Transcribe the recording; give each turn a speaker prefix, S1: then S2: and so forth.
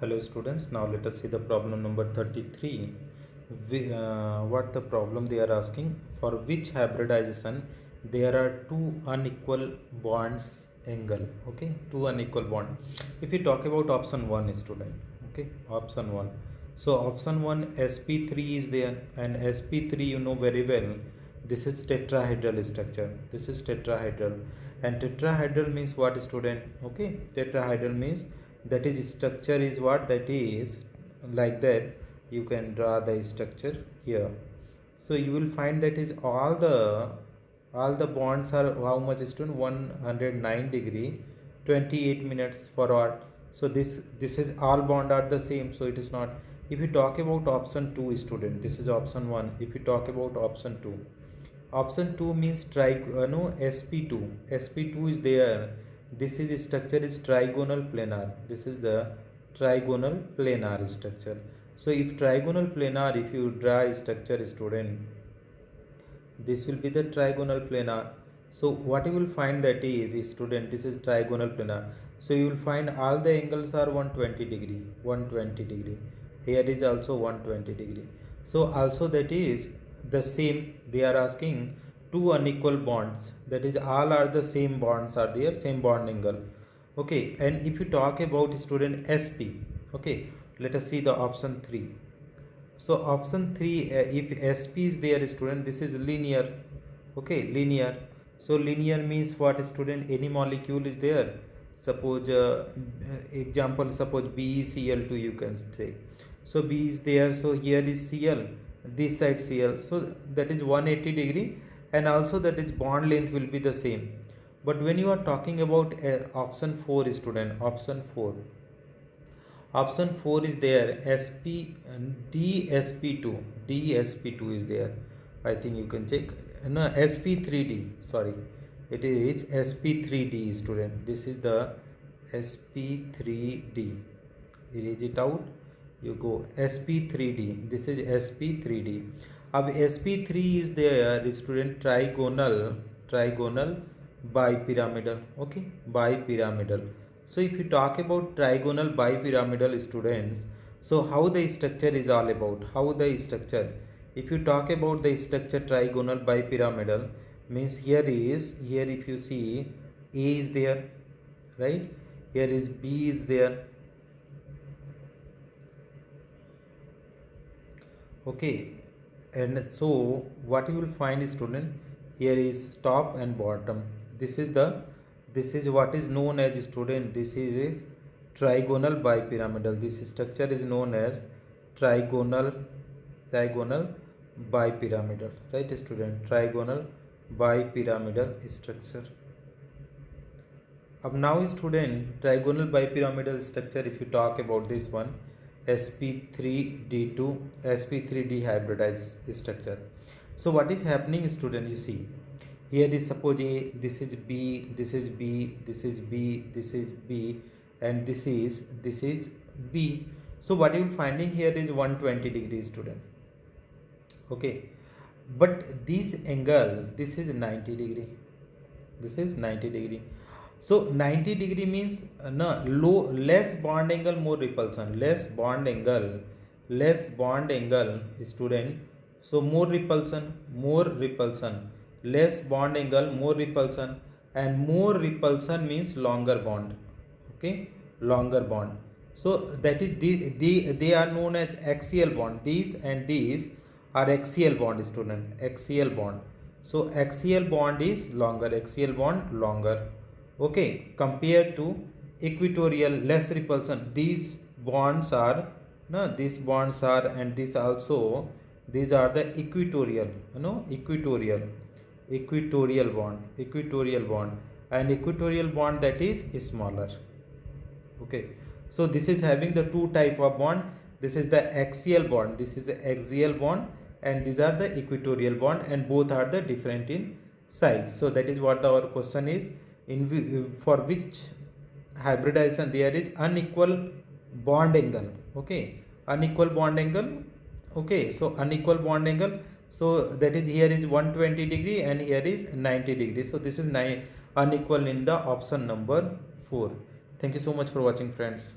S1: Hello students, now let us see the problem number 33. What the problem they are asking: for which hybridization there are two unequal bonds angle. Okay, two unequal bond. If we talk about option 1 student, okay, option 1. So option 1 sp3 is there, and sp3 you know very well, this is tetrahedral structure. This is tetrahedral, and tetrahedral means what student? Okay, tetrahedral means that is structure is what, that is like that. You can draw the structure here. So you will find that is all the bonds are how much student? 109 degree 28 minutes forward. So this is all bond are the same, so it is not. If you talk about option 2 student, this is option 1. If you talk about option 2, option 2 means no, sp2. Sp2 is there. This is structure is trigonal planar. This is the trigonal planar structure. So if trigonal planar, if you draw a structure student, this will be the trigonal planar. So what you will find that is student, this is trigonal planar. So you will find all the angles are 120 degree, 120 degree. Here is also 120 degree. So also that is the same. They are asking two unequal bonds, that is all are the same bonds are there, same bond angle. Okay, and if you talk about student sp, okay, let us see the option 3. So option 3, if sp is there student, this is linear. Okay, linear. So linear means what student? Any molecule is there, suppose example, suppose BeCl2 you can say. So B is there, so here is Cl, this side Cl, so that is 180 degree, and also that is bond length will be the same. But when you are talking about option 4 student, option 4, option 4 is there, sp dsp2, dsp2 is there. I think you can check. No, sp3d, sorry, it is sp3d student. This is the sp3d. Erase it out, you go sp3d. This is sp3d. अब sp3 is there student, trigonal bipyramidal. Okay, bipyramidal. So if you talk about trigonal bipyramidal students, so how the structure is all about, how the structure, if you talk about the structure trigonal bipyramidal means, here if you see, A is there, right? Here is B is there. Okay, and so what you will find student, here is top and bottom. This is what is known as student, this is trigonal bipyramidal. This structure is known as trigonal bipyramidal, right student? Trigonal bipyramidal structure. Now student, trigonal bipyramidal structure, if you talk about this one, sp3d2, sp3d hybridized structure. So what is happening student, you see, here is suppose A, this is B, this is B, this is B, this is B, and this is B. So what you will finding here is 120 degrees student. Okay, but this angle, this is 90 degree. This is 90 degree. So 90 degree means less bond angle, more repulsion. Less bond angle student. So more repulsion. Less bond angle, more repulsion, and more repulsion means longer bond. Okay, longer bond. So that is they are known as axial bond. These and these are axial bond student. Axial bond. So axial bond is longer. Axial bond longer. Okay, compared to equatorial, less repulsion. These bonds are these bonds are, and this also, these are the equatorial, equatorial bond, and equatorial bond that is smaller. Okay, so this is having the two type of bond. This is the axial bond, this is the axial bond, and these are the equatorial bond, and both are the different in size. So that is what our question is. For which hybridization there is unequal bond angle. Okay, unequal bond angle. Okay, so unequal bond angle, so that is, here is 120 degree and here is 90 degree. So this is unequal in the option number 4. Thank you so much for watching friends.